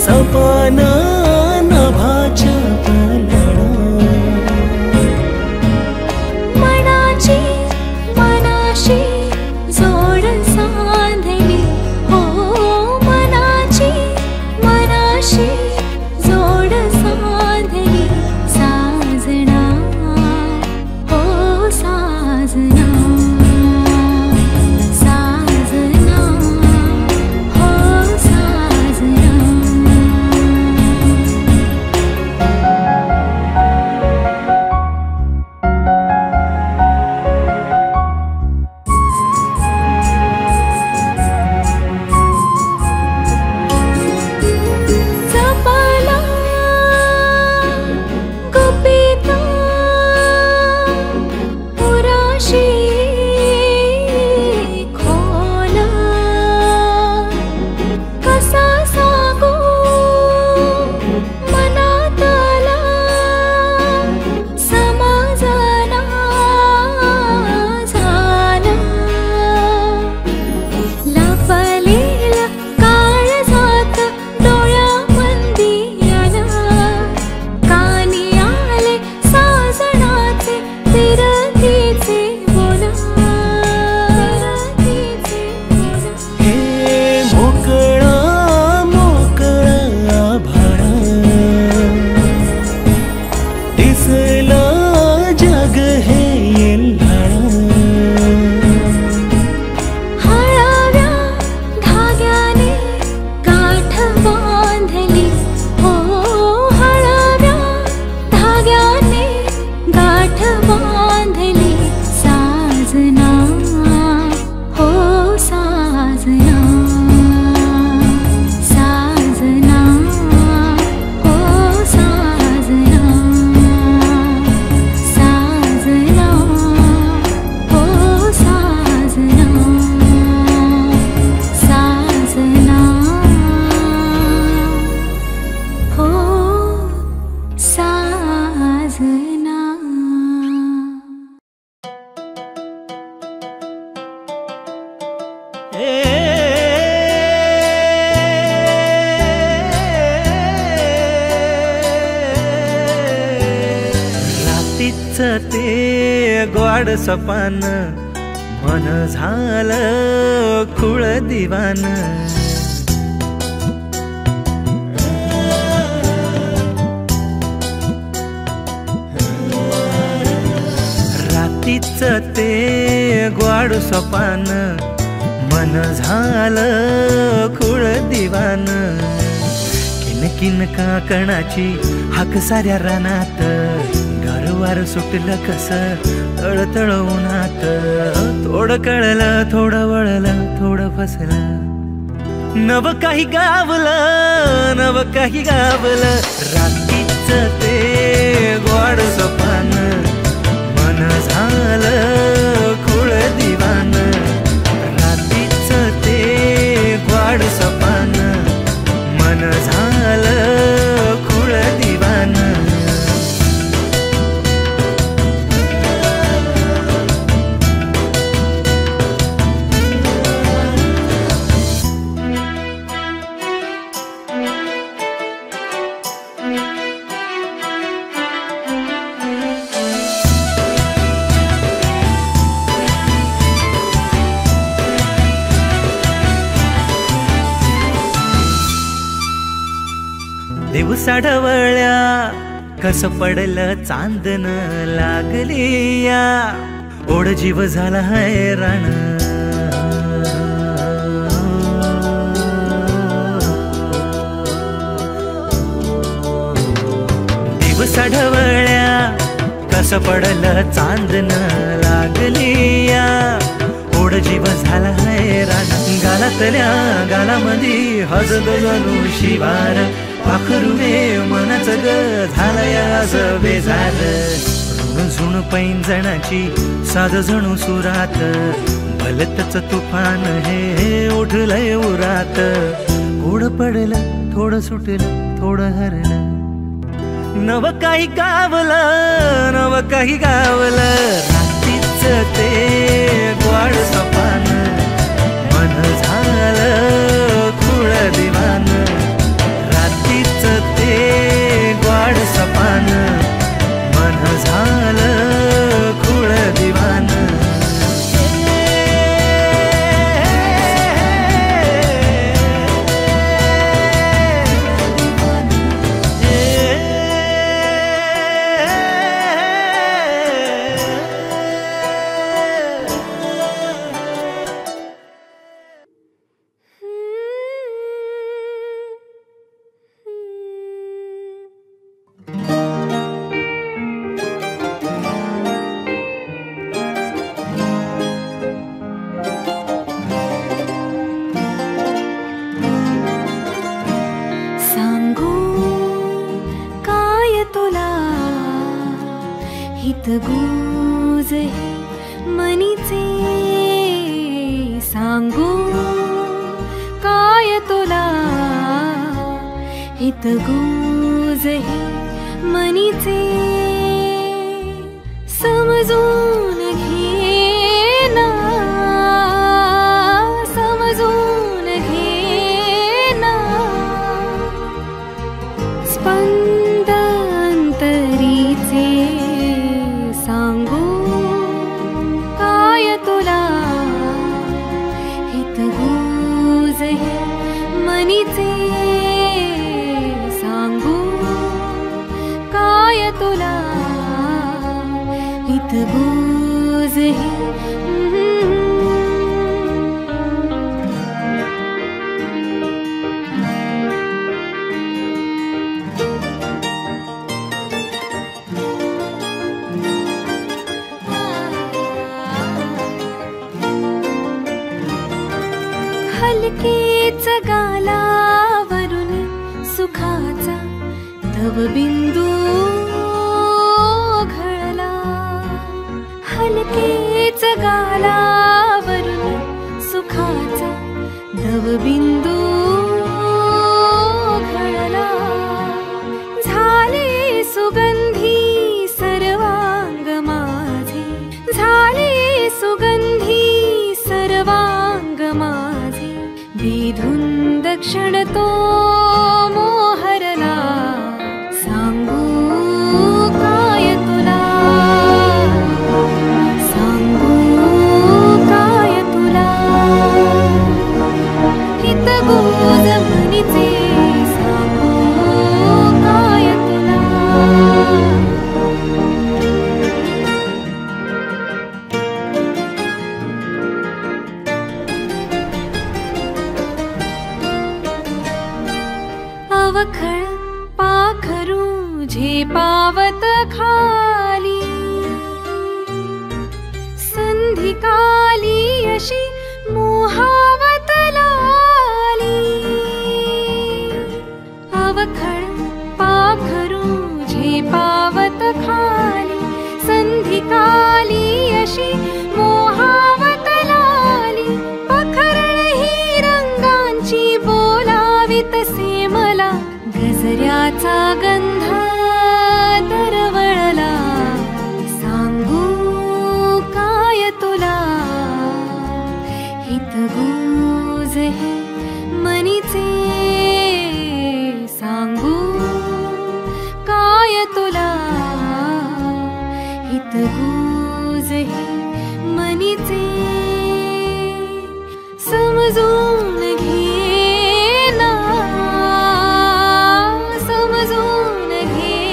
सपाना नभाच्या पलळा मनाची मनाशी जोड सांधली हो मनाची मनाशी जोड सांधली साजना हो साजना साजना हो साजना जपाला गुपिता पुराशी खोला कसा सांगू मनातला समाजना झाला लपलेला काळजात डोळ्यामंदी आला कानी आले साजणाचे तिरतीचे बोला हे मोकळा मोकळा आभाळा दिसला जग हे येल्हाळा हळव्या धाग्याने गाठ बांधली हो हळव्या धाग्याने गाठ बांधली साजना हो साजना साजना हो साजना साजना हो साजना साजना हो साजना रातीच ते ग्वाड सपान मन झालं खुळ दिवान रातीच ते ग्वाड सपान मन झालं खुळ दिवान किनकिन काकणाची हाक साऱ्या रानात गारवार सुटलं कस तळतळ उन्हात थोडं कळलं थोडं वळलं थोडं फसलं नव काही गावलं नव काही गावलं रातीच ते ग्वाड सपान मन झालं खुळ दिवान रातीच ते ग्वाड सपान मन झालं खुळ दिवान दिवसा ढवळ्या कस पडलं चांदन लागली या ओढ जीव झाला हैराण दिवसा ढवळ्या कस पडलं चांदन लागली या ओढ जीव झाला हैराण गालातल्या गालामधी हजद जणू शिवार पाखरुवे मनाच ग झालंय आज बेजार ऋण झुण पैंजणाची साध जणू सुरात भलतच तुफान हे उठलंय उरात थोडं पडलं थोडं सुटलं थोडं हरलं नव काही गावलं नव काही गावलं रात्रीच ते ग्वाड सपान मन झालं खुळ दिवान रात हितगुज हे मनीचे सांगू काय तुला हितगुज हे मनीचे समजून घे ना समजून घे ना स्पंद अंतरीचे सांगू काय तुला हितगुज हे मनीचे सांगू काय तुला हितगुज हे हलकेच गालावरून सुखाचा तव बिंदू घळला हलकेच गालावरून सुखाचा तव बिंदू घळला झाले सुगंधी सर्वांग माझे झाले सुगंधी सर्वांग माझे विधुंद क्षण तो मोहरला सांगू काय तुला सांगू काय तुला हितगुज मनीचे सांगू काय तुला अवखळ पाखरू झेपावत खाली संधिकाली अशी मोहावत लाली अवखळ पाखरू झेपावत खाली संधिकाली अशी मोहावत लाली पखरण ही रंगांची बोलावितसे मला गजऱ्याचा गंध दरवळला सांगू काय तुला हितगुज हे मनीचे सांगू काय तुला हितगुज हे मनीचे समजून घे ना समजून घे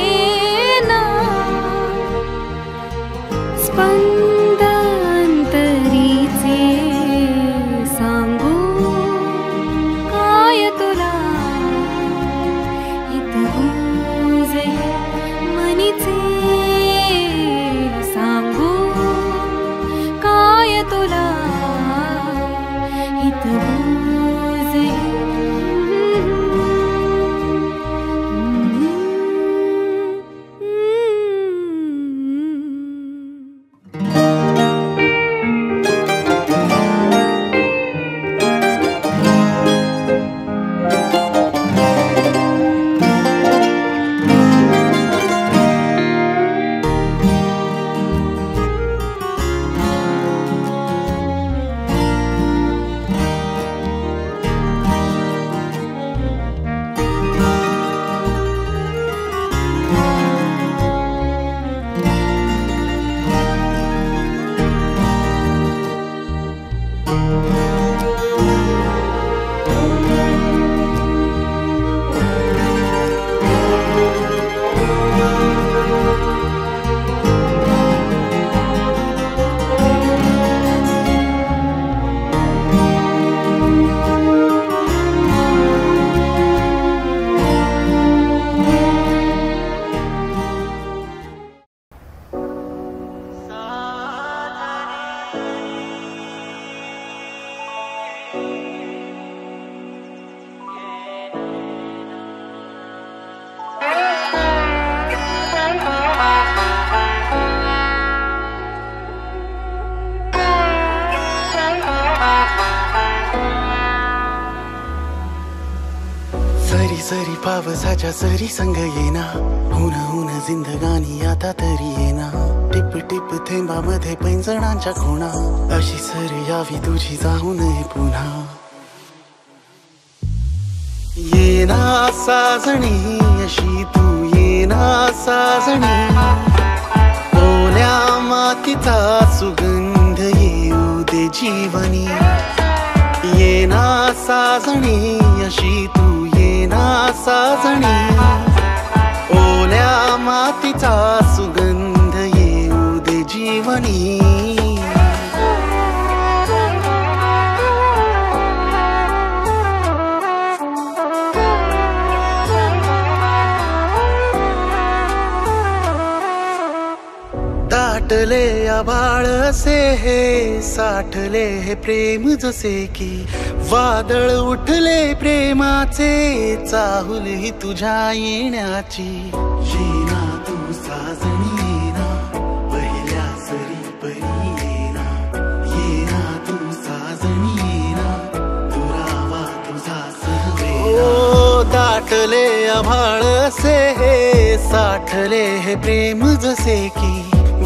सरी पावसाच्या सरी संग येना, हुन हुन जिंदगानी आता तरी येना. टिप टिप थेंबामध्ये पैंजणांच्या खुणा, अशी सरी यावी तुझी जाऊ नये पुन्हा. येना साजणी अशी तू येना साजणी, ओल्या मातीचा सुगंध येऊ दे जीवनी. येना साजणी अशी तू येना साजणी, ओल्या मातीचा सुगंध येऊ दे जीवनी. दाटले आभाळ असे हे, साठले हे प्रेम जसे की वादळ उठले प्रेमाचे, चाहुल ही तुझ्या येण्याची. येना तू साजणी येना, पहिल्या सरी परी येना. येना तू साजणी येना, दुरावा तुझा सहवेना. ओ दाटले आभाळ असे हे, साठले हे प्रेम जसे की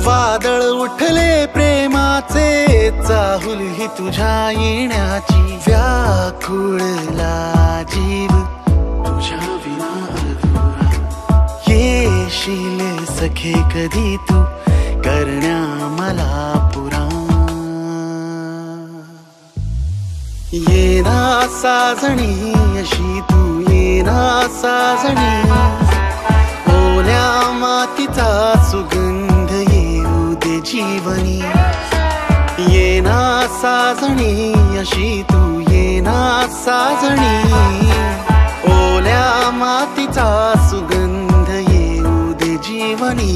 वादळ उठले प्रेमाचे, चाहुल ही तुझ्या येण्याची. व्याकुळला जीव तुझ्या विना अधुरा, येशील सखे कधी तू करण्या मला पुरा. येना साजणी अशी तू येना साजणी, ओल्या मातीचा सुगंध येऊ दे जीवनी. येना साजणी अशी तू येना साजणी, ओल्या मातीचा सुगंध येऊ दे जीवनी.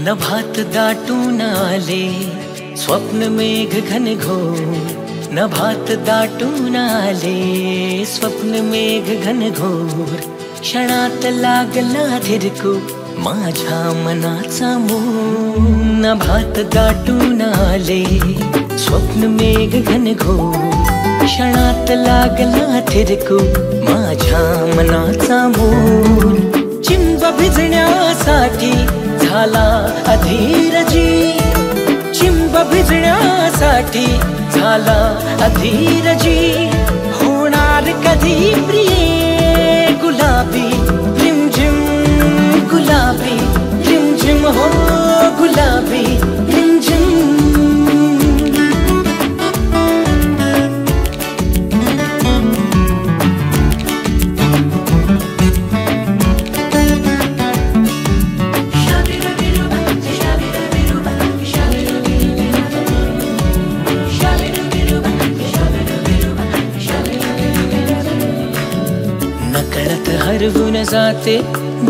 नभात दाटून आले स्वप्न मेघ घनघोर, नभात दाटून आले स्वप्न मेघ घनघोर. क्षणात लागला धिरकू माझ्या मनाचा मोर. नभात दाटून आले स्वप्न मेघ घनघोर, क्षणात लागला धिरकू माझ्या मनाचा मोर. चिंब भिजण्यासाठी झाला अधीरजी, चिंब भिजण्यासाठी झाला अधीरजी. होणार कधी प्रिये गुलाबी रिमझिम, गुलाबी रिमझिम हो गुलाबी रिमझिम. हरवून जाते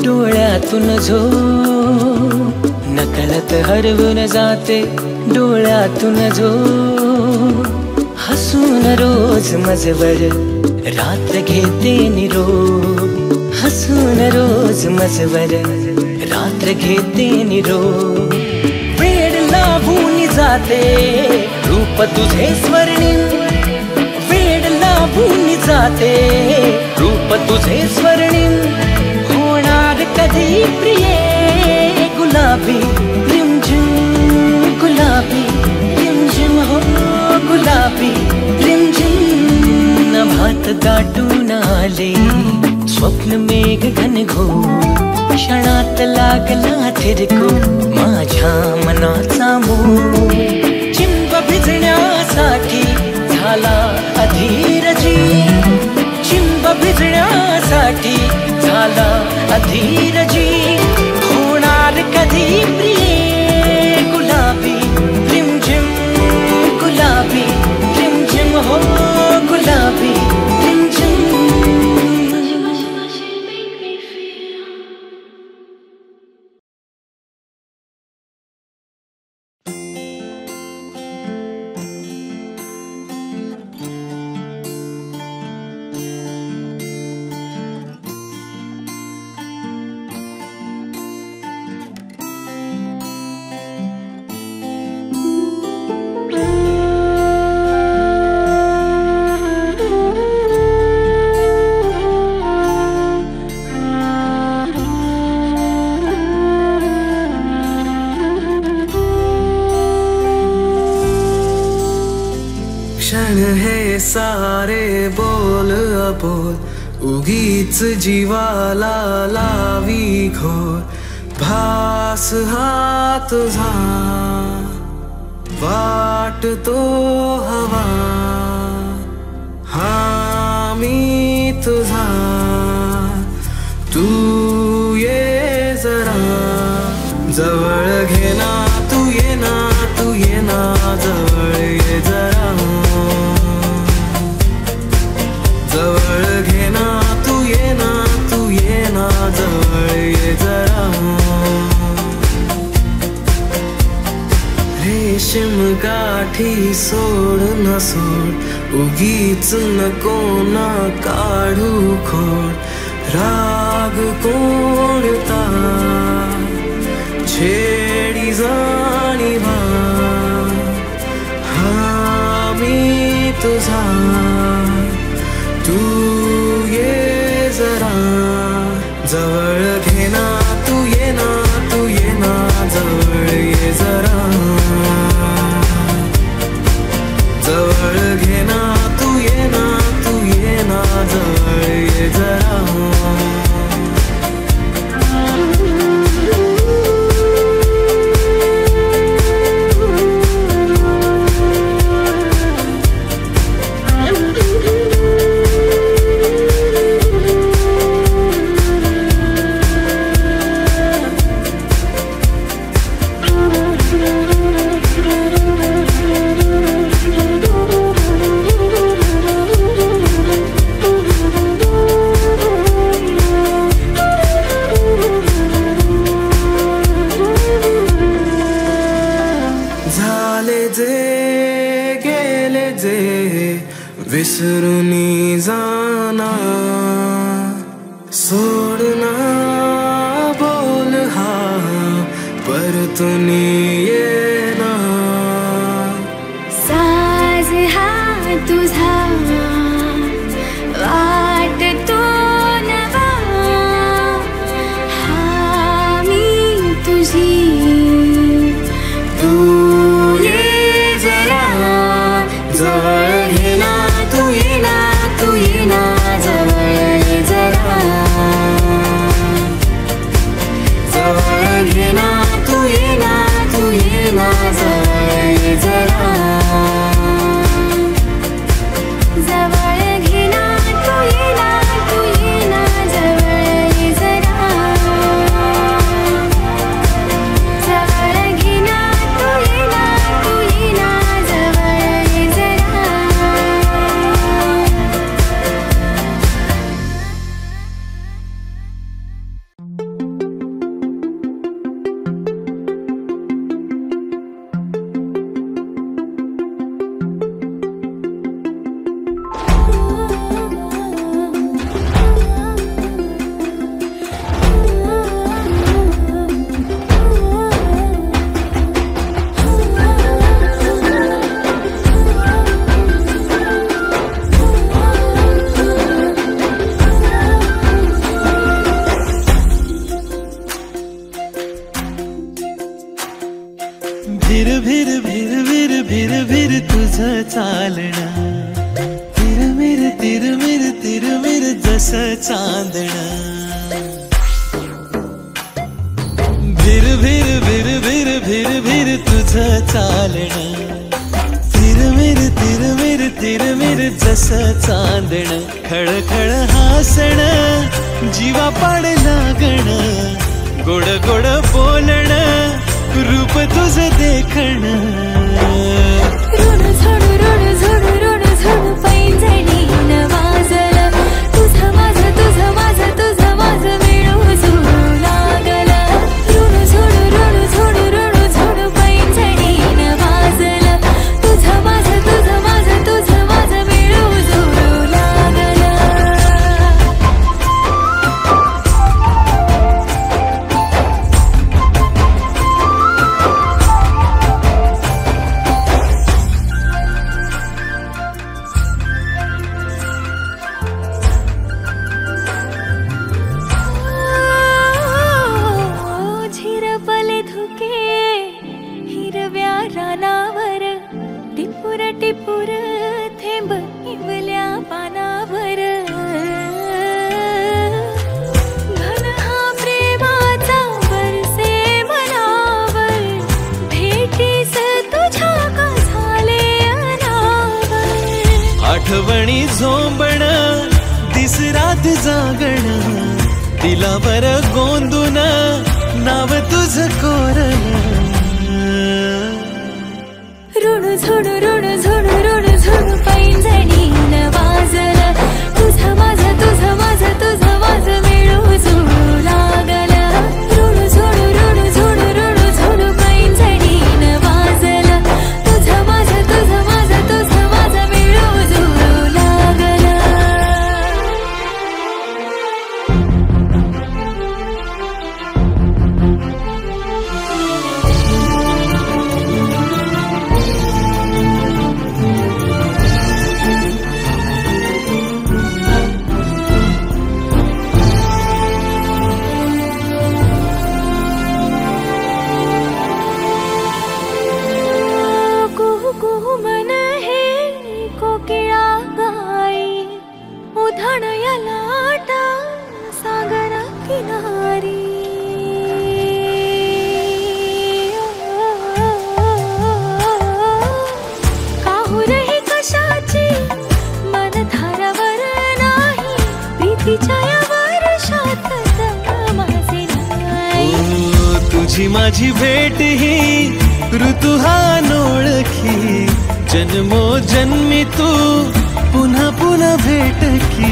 डोळ्यातून झोप, नकळत हरवून जाते डोळ्यातून झोप. हसून रोज मजवर रात्र घेते निरोप, हसून रोज मजवर रात्र घेते निरोप. वेड लावून जाते रूप तुझे स्वर्णिम, वेड लावून जाते रूप तुझे स्वर्णिम. होणार कधी प्रिये गुलाबी रिमझिम, गुलाबी रिमझिम हो गुलाबी रिमझिम. नभात दाटून आले स्वप्न मेघ घनघोर, क्षणात लागला थिरकू माझ्या मनाचा मोर. चिंब भिजण्यासाठी झाला अधीरजी, चिंब भिजण्यासाठी झाला अधीरजी. होणार बोल, उगीच जीवाला लावी घोर. भास हा तुझा वाटतो हवा, हा मी तुझा, तू ये जरा जवळ घे ना, तू ये ना, तू ये ना, जवळ ये जरा जवळ घे ना, तू ये ना, तू ये ना, जवळ ये जरा. रेशीम गाठी सोड न सोड, उगीच नको ना काढू खोड. राग कोणता छेडी जाणीवा, हा मी तुझा, तू ये जरा जवळ घे ना, तू ये ना, तू ये ना, जवळ ये जरा जवळ घे ना, तू ये ना, तू ये ना, जवळ ये जरा. विसरुनी जाना, सोडना बोल हा परतुनी येना. साज हा तुझा वाटतो नवा, हा मी तुझी, तू ये जरा जवळ घे ना, तू ये ना, तू ये ना, जवळ ये जरा जवळ घे ना, तू ये ना, तू ये ना, जवळ ये जरा जवळ घे ना, तू ये ना, तू ये ना, जवळ ये जरा जवळ घे ना, तू ये ना, तू ये ना, जवळ ये जरा. भिर भिर भिर भिर भिर भिर तुझं चालणं, तिरमिर तिरमिर तिरमिर जसं चांदणं. भिर भिर भिर भिर भिर भिर तुझं चालणं, तिरमिर तिरमिर तिरमिर जसं चांदणं. खळखळ हासणं, जीवा पाड लागणं, गोड गोड बोलणं, रूप तुझं देखणं. ऋण झोडू ऋण झोडू ऋण झोडू पैंजणी वाजलं, तुझं माझं तुझं माझं तुझं माझं मिळू जुळू लागलं. ऋण झोडू ऋण झोडू ऋण झोडू पैंजणी वाजलं, तुझं माझं तुझं माझं तुझं माझं मिळू जुळू लागलं. झिरपले धुके हिरव्या रानावर, टिपूर टिपूर थेंब इवल्या पानावर. झोंबण दिस रात जागण दिलावर गोंदून नाव तुझ कोरलं ऋण झुण ऋण झुण ऋण झुण पैंजणीन वाजलं तुझं माझं तुझं माझं तुझं माझं मिळू जुळू लागलं ऋण झुण ऋण झुण ऋण झुण पैंजणीन वाजलं तुझं माझं तुझं माझं तुझं माझं मिळू जुळू लागलं तुझी माझी भेट ही ऋतू हा नोळखी जन्मो जन्मी तू पुन्हा पुन्हा भेट की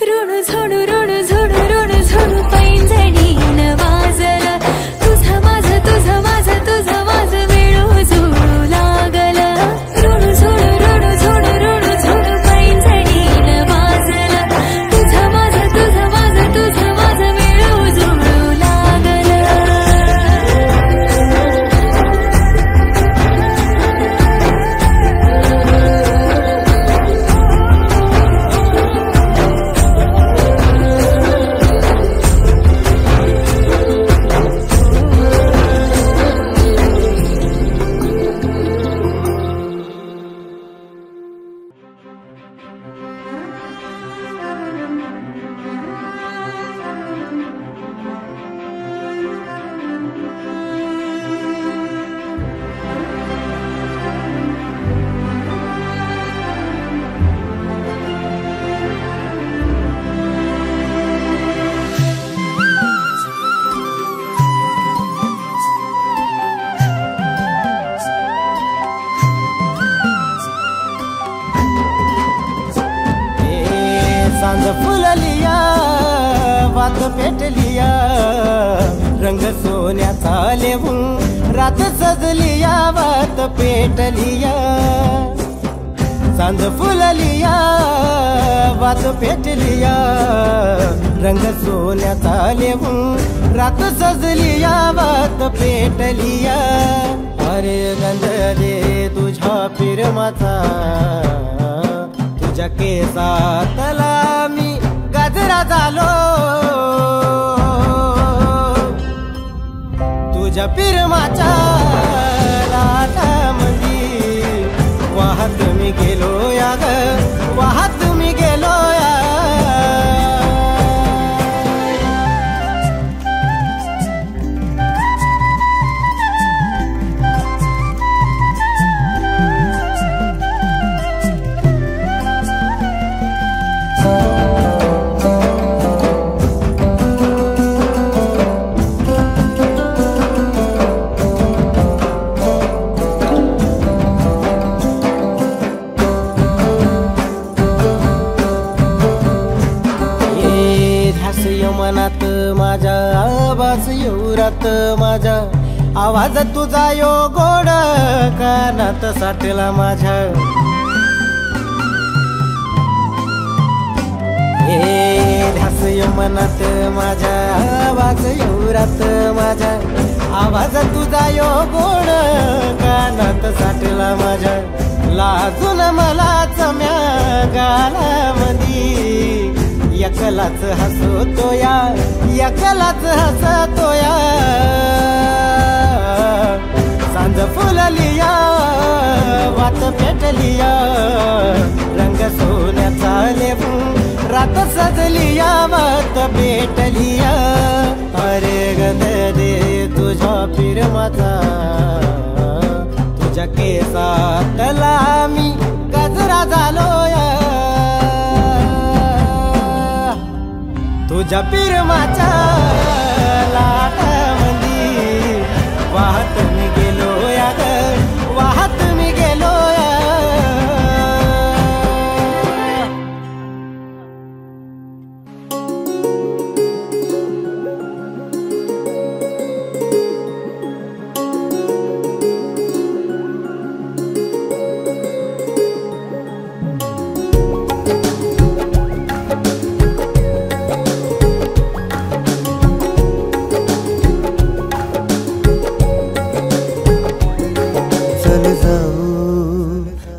ऋण झुण ऋण झुण ऋण झुण पैंजणीन वाजलं तुझं माझं तुझं माझं तुझं माझं मिळू जुळू लागलं ऋण झुण ऋण झुण ऋण झुण पैंजणीन वाजलं तुझं माझं तुझं माझं तुझं माझं मिळू जुळू लागलं सांज फुललिया वात पेटलिया रंग सोन्याचा लेवून रात सजलिया वात पेटलिया सांज फुललिया वात पेटलिया रंग सोन्याचा लेवून रात सजलिया वात पेटलिया अरे गंध दे तुझ्या फिरमाचा तुझ्या केसातला मी गजरा झालो तुझ्या पिरमाच्या लाटामंदी वाहत मी गेलो या ग वाहत मी गेलो या मनात माझ्या आवाज येऊरात माझ्या आवाज तुझा यो गोड कानात साठला माझ्या हे ध्यास मनात माझ्या आवाज येऊरात माझ्या आवाज तुझा यो गोड कानात साठला माझ्या लाजून मला चम्या गालामंदी एकलाच हसतो या एकलाच हसतो या सांज फुललिया वात पेटलिया रंग सोन्याचा लेवून रात सजलिया वात पेटलिया अरे गंध दे तुझ्या फिरमाचा तुझ्या केसातला मी गजरा झालोय तुझ्या पिरमाच्या लाटामंदी वाहत मी गेलोय ग वाहत मी गेलोय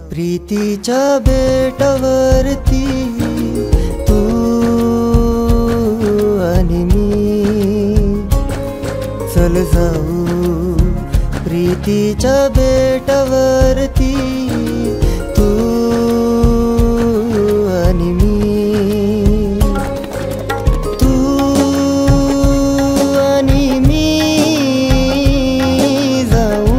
प्रीतीच्या बेटावरती तू आणि मी चल जाऊ प्रीतीच्या बेटावरती तू आणि मी तू आणि मी जाऊ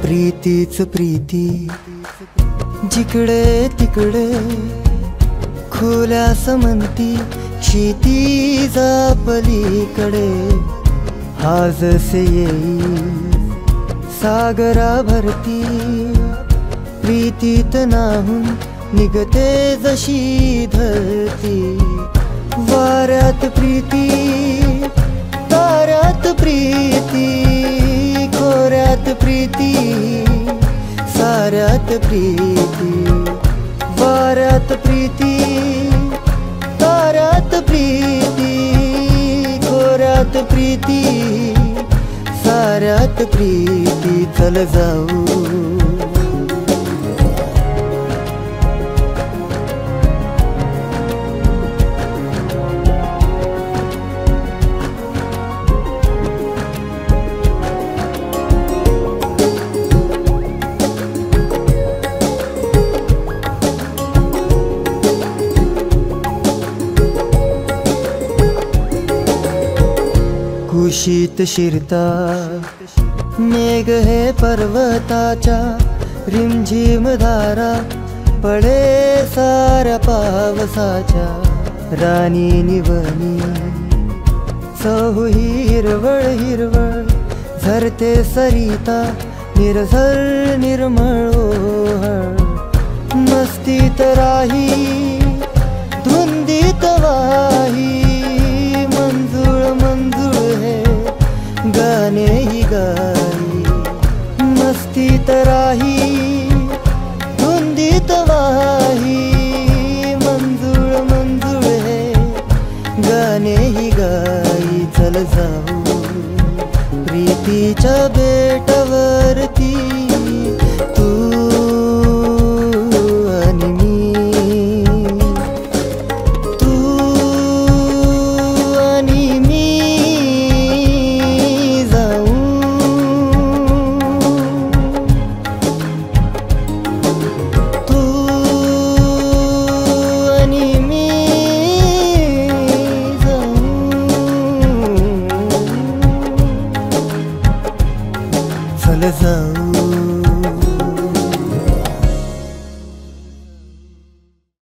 प्रीतीच प्रीती जिकडे तिकडे खोल्या समंती क्षितिजा पलीकडे हा जसे येई सागरा भरती प्रीतीत नाहून निघते जशी धरती वाऱ्यात प्रीती ताऱ्यात प्रीती खोऱ्यात प्रीती साऱ्यात प्रीती वाऱ्यात प्रीती ताऱ्यात प्रीती खोऱ्यात प्रीती साऱ्यात प्रीती चल जाऊ कुशीत शिरता मेघ हे पर्वताच्या रिमझिम धारा पडे साऱ्या पावसाच्या राणी निवनी चहू हिरवळ हिरवळ झरते सरिता निर्झर निर्मळ ओहळ मस्तीत राही धुंदीत वाही मंजुळ मंजुळ हे गाणे ही गाई मस्तीत राही धुंदीत वाही मंजुळ मंजुळ हे गाणे ही गाई चल जाऊ प्रीतीच्या बेटावरती तू आणि मी तू आणि मी जाऊ तू आणि मी जाऊ चल जाऊ